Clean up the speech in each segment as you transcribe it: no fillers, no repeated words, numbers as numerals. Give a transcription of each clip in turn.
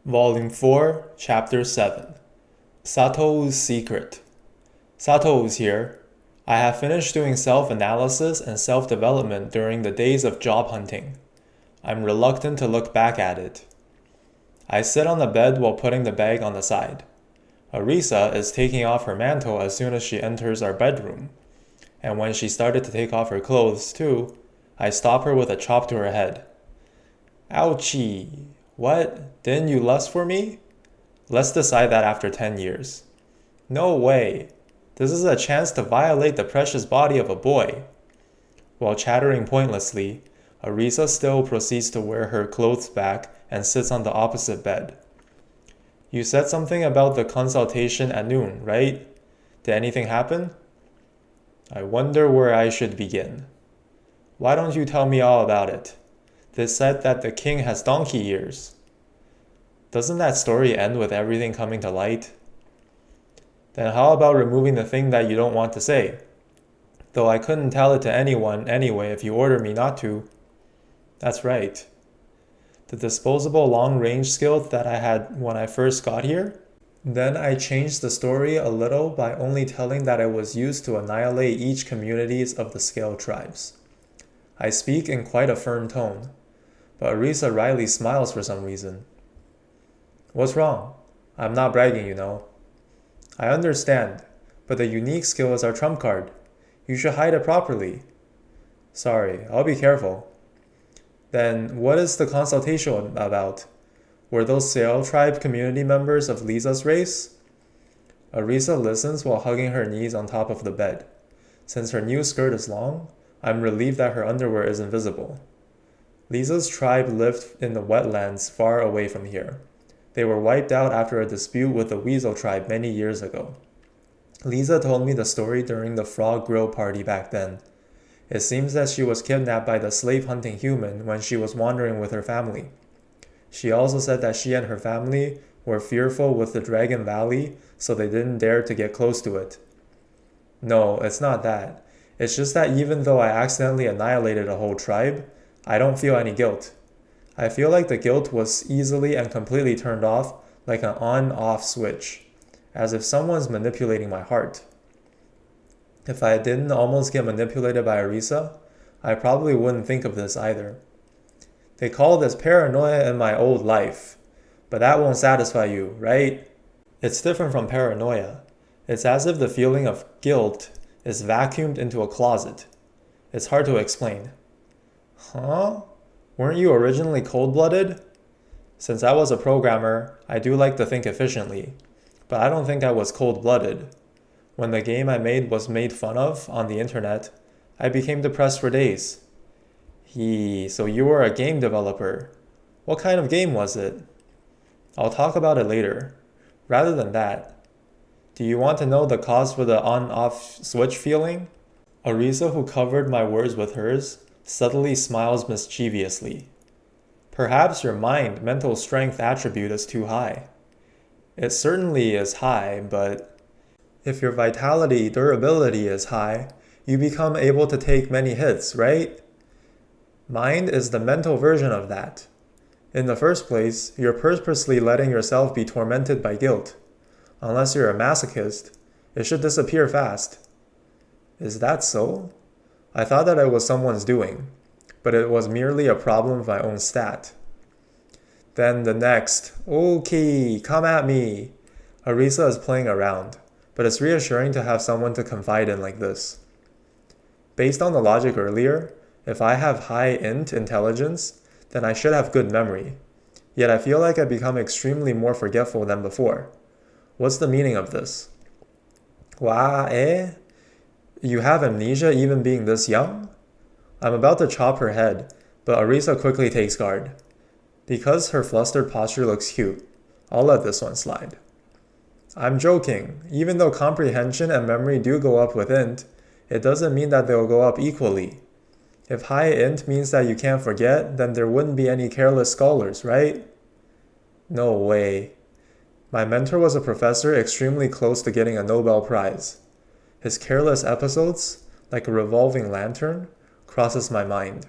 Volume 4, Chapter 7. Sato's Secret. Sato is here. I have finished doing self-analysis and self-development during the days of job hunting. I'm reluctant to look back at it. I sit on the bed while putting the bag on the side. Arisa is taking off her mantle as soon as she enters our bedroom. And when she started to take off her clothes too, I stop her with a chop to her head. Ouchie! What? Didn't you lust for me? Let's decide that after 10 years. No way! This is a chance to violate the precious body of a boy. While chattering pointlessly, Arisa still proceeds to wear her clothes back and sits on the opposite bed. You said something about the consultation at noon, right? Did anything happen? I wonder where I should begin. Why don't you tell me all about it? They said that the king has donkey ears. Doesn't that story end with everything coming to light? Then how about removing the thing that you don't want to say? Though I couldn't tell it to anyone anyway if you order me not to. That's right. The disposable long-range skill that I had when I first got here? Then I changed the story a little by only telling that it was used to annihilate each communities of the Scale tribes. I speak in quite a firm tone, but Arisa Riley smiles for some reason. What's wrong? I'm not bragging, you know. I understand, but the unique skill is our trump card. You should hide it properly. Sorry, I'll be careful. Then what is the consultation about? Were those Sail tribe community members of Lisa's race? Arisa listens while hugging her knees on top of the bed. Since her new skirt is long, I'm relieved that her underwear is invisible. Lisa's tribe lived in the wetlands far away from here. They were wiped out after a dispute with the Weasel tribe many years ago. Lisa told me the story during the frog grill party back then. It seems that she was kidnapped by the slave-hunting human when she was wandering with her family. She also said that she and her family were fearful with the Dragon Valley, so they didn't dare to get close to it. No, it's not that. It's just that even though I accidentally annihilated a whole tribe, I don't feel any guilt. I feel like the guilt was easily and completely turned off like an on-off switch, as if someone's manipulating my heart. If I didn't almost get manipulated by Arisa, I probably wouldn't think of this either. They call this paranoia in my old life, but that won't satisfy you, right? It's different from paranoia. It's as if the feeling of guilt is vacuumed into a closet. It's hard to explain. Huh? Weren't you originally cold-blooded? Since I was a programmer, I do like to think efficiently, but I don't think I was cold-blooded. When the game I made was made fun of on the internet, I became depressed for days. So you were a game developer. What kind of game was it? I'll talk about it later. Rather than that, do you want to know the cause for the on-off switch feeling? Arisa, who covered my words with hers, subtly smiles mischievously. Perhaps your mental strength attribute is too high. It certainly is high, but if your vitality durability is high, you become able to take many hits, right? Mind is the mental version of that. In the first place, you're purposely letting yourself be tormented by guilt. Unless you're a masochist, it should disappear fast. Is that so? I thought that it was someone's doing, but it was merely a problem of my own stat. Then the next, okay, come at me. Arisa is playing around, but it's reassuring to have someone to confide in like this. Based on the logic earlier, if I have high int intelligence, then I should have good memory. Yet I feel like I've become extremely more forgetful than before. What's the meaning of this? Wah, eh? You have amnesia even being this young? I'm about to chop her head, but Arisa quickly takes guard. Because her flustered posture looks cute, I'll let this one slide. I'm joking. Even though comprehension and memory do go up with int, it doesn't mean that they'll go up equally. If high int means that you can't forget, then there wouldn't be any careless scholars, right? No way. My mentor was a professor extremely close to getting a Nobel Prize. His careless episodes, like a revolving lantern, crosses my mind.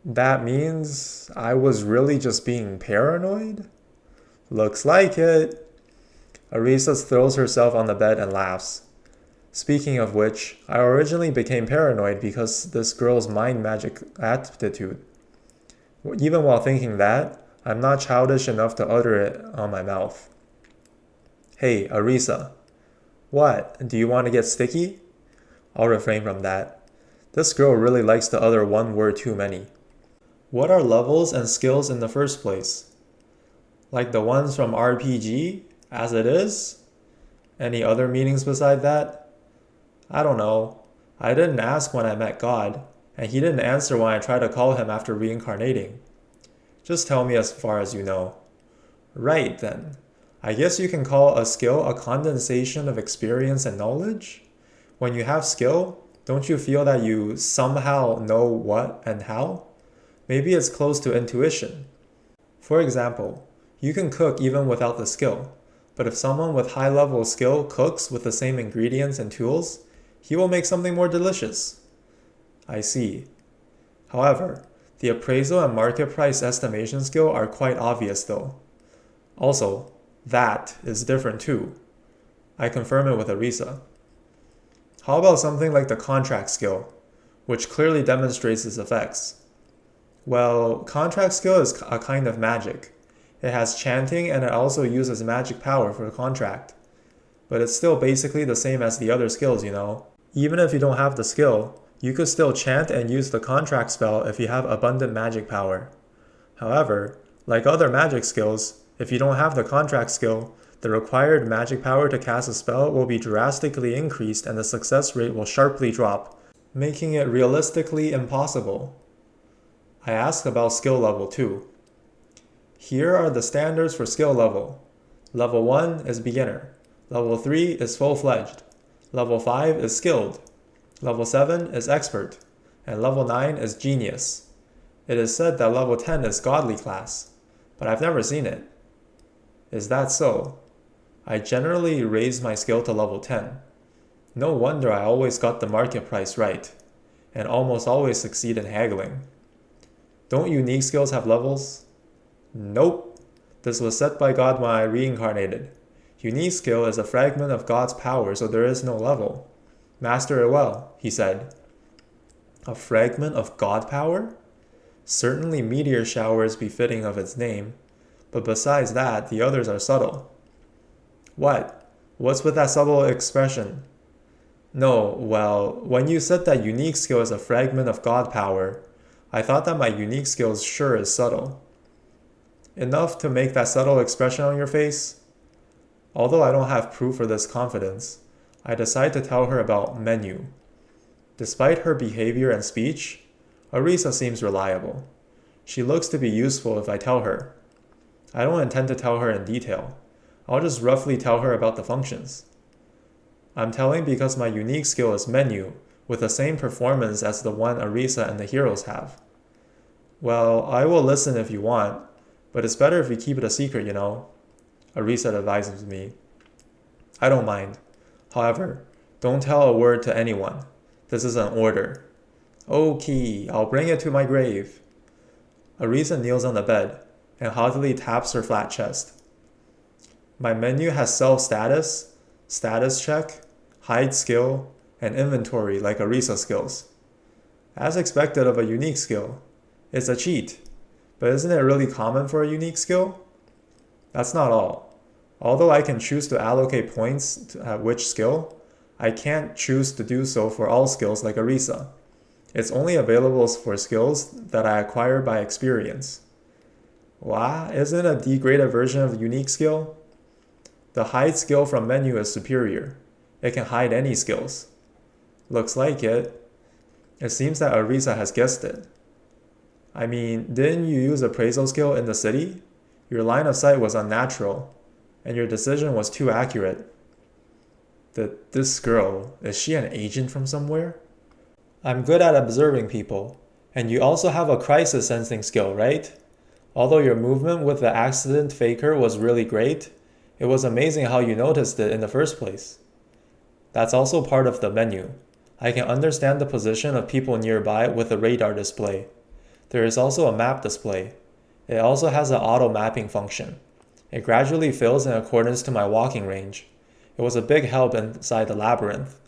That means I was really just being paranoid? Looks like it. Arisa throws herself on the bed and laughs. Speaking of which, I originally became paranoid because this girl's mind magic aptitude. Even while thinking that, I'm not childish enough to utter it on my mouth. Hey, Arisa. What? Do you want to get sticky? I'll refrain from that. This girl really likes to utter one word too many. What are levels and skills in the first place? Like the ones from RPG, as it is? Any other meanings beside that? I don't know. I didn't ask when I met God, and he didn't answer when I tried to call him after reincarnating. Just tell me as far as you know. Right then. I guess you can call a skill a condensation of experience and knowledge? When you have skill, don't you feel that you somehow know what and how? Maybe it's close to intuition. For example, you can cook even without the skill, but if someone with high level skill cooks with the same ingredients and tools, he will make something more delicious. I see. However, the appraisal and market price estimation skill are quite obvious though. Also, that is different too. I confirm it with Arisa. How about something like the contract skill, which clearly demonstrates its effects? Well, contract skill is a kind of magic. It has chanting and it also uses magic power for the contract. But it's still basically the same as the other skills, you know. Even if you don't have the skill, you could still chant and use the contract spell if you have abundant magic power. However, like other magic skills, if you don't have the contract skill, the required magic power to cast a spell will be drastically increased and the success rate will sharply drop, making it realistically impossible. I asked about skill level too. Here are the standards for skill level. Level 1 is beginner. Level 3 is full-fledged. Level 5 is skilled. Level 7 is expert. And level 9 is genius. It is said that level 10 is godly class, but I've never seen it. Is that so? I generally raise my skill to level 10. No wonder I always got the market price right, and almost always succeed in haggling. Don't unique skills have levels? Nope. This was set by God when I reincarnated. Unique skill is a fragment of God's power, so there is no level. Master it well, he said. A fragment of God power? Certainly meteor shower is befitting of its name, but besides that, the others are subtle. What? What's with that subtle expression? No, well, when you said that unique skill is a fragment of God power, I thought that my unique skill sure is subtle. Enough to make that subtle expression on your face? Although I don't have proof for this confidence, I decide to tell her about menu. Despite her behavior and speech, Arisa seems reliable. She looks to be useful if I tell her. I don't intend to tell her in detail. I'll just roughly tell her about the functions. I'm telling because my unique skill is menu, with the same performance as the one Arisa and the heroes have. Well, I will listen if you want, but it's better if we keep it a secret, you know, Arisa advises me. I don't mind. However, don't tell a word to anyone. This is an order. Okay, I'll bring it to my grave. Arisa kneels on the bed and haughtily taps her flat chest. My menu has self-status, status check, hide skill, and inventory like Arisa skills. As expected of a unique skill, it's a cheat, but isn't it really common for a unique skill? That's not all. Although I can choose to allocate points to which skill, I can't choose to do so for all skills like Arisa. It's only available for skills that I acquire by experience. Wah, isn't a degraded version of unique skill? The hide skill from menu is superior. It can hide any skills. Looks like it. It seems that Arisa has guessed it. I mean, didn't you use appraisal skill in the city? Your line of sight was unnatural, and your decision was too accurate. This girl, is she an agent from somewhere? I'm good at observing people, and you also have a crisis sensing skill, right? Although your movement with the accident faker was really great, it was amazing how you noticed it in the first place. That's also part of the menu. I can understand the position of people nearby with a radar display. There is also a map display. It also has an auto mapping function. It gradually fills in accordance to my walking range. It was a big help inside the labyrinth.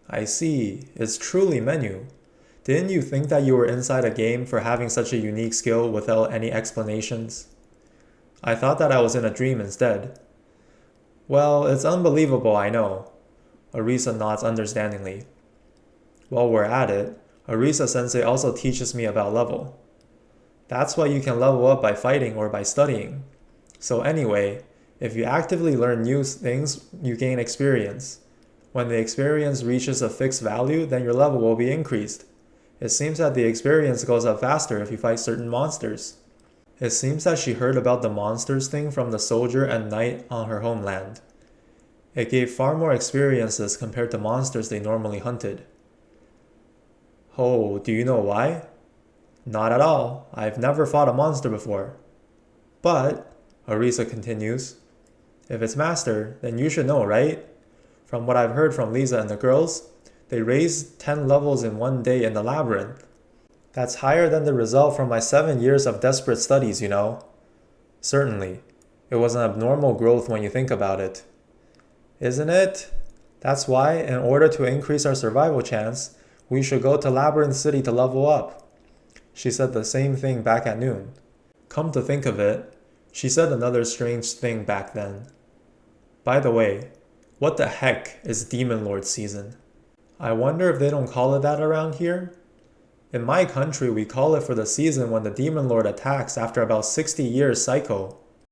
I see, it's truly menu. Didn't you think that you were inside a game for having such a unique skill without any explanations? I thought that I was in a dream instead. Well, it's unbelievable, I know. Arisa nods understandingly. While we're at it, Arisa-sensei also teaches me about level. That's why you can level up by fighting or by studying. So anyway, if you actively learn new things, you gain experience. When the experience reaches a fixed value, then your level will be increased. It seems that the experience goes up faster if you fight certain monsters. It seems that she heard about the monsters thing from the soldier and knight on her homeland. It gave far more experiences compared to monsters they normally hunted. Oh, do you know why? Not at all. I've never fought a monster before. But, Arisa continues, if it's master, then you should know, right? From what I've heard from Lisa and the girls, they raised 10 levels in one day in the labyrinth. That's higher than the result from my 7 years of desperate studies, you know. Certainly. It was an abnormal growth when you think about it. Isn't it? That's why, in order to increase our survival chance, we should go to Labyrinth City to level up. She said the same thing back at noon. Come to think of it, she said another strange thing back then. By the way, what the heck is Demon Lord season? I wonder if they don't call it that around here? In my country, we call it for the season when the Demon Lord attacks after about 60 years cycle.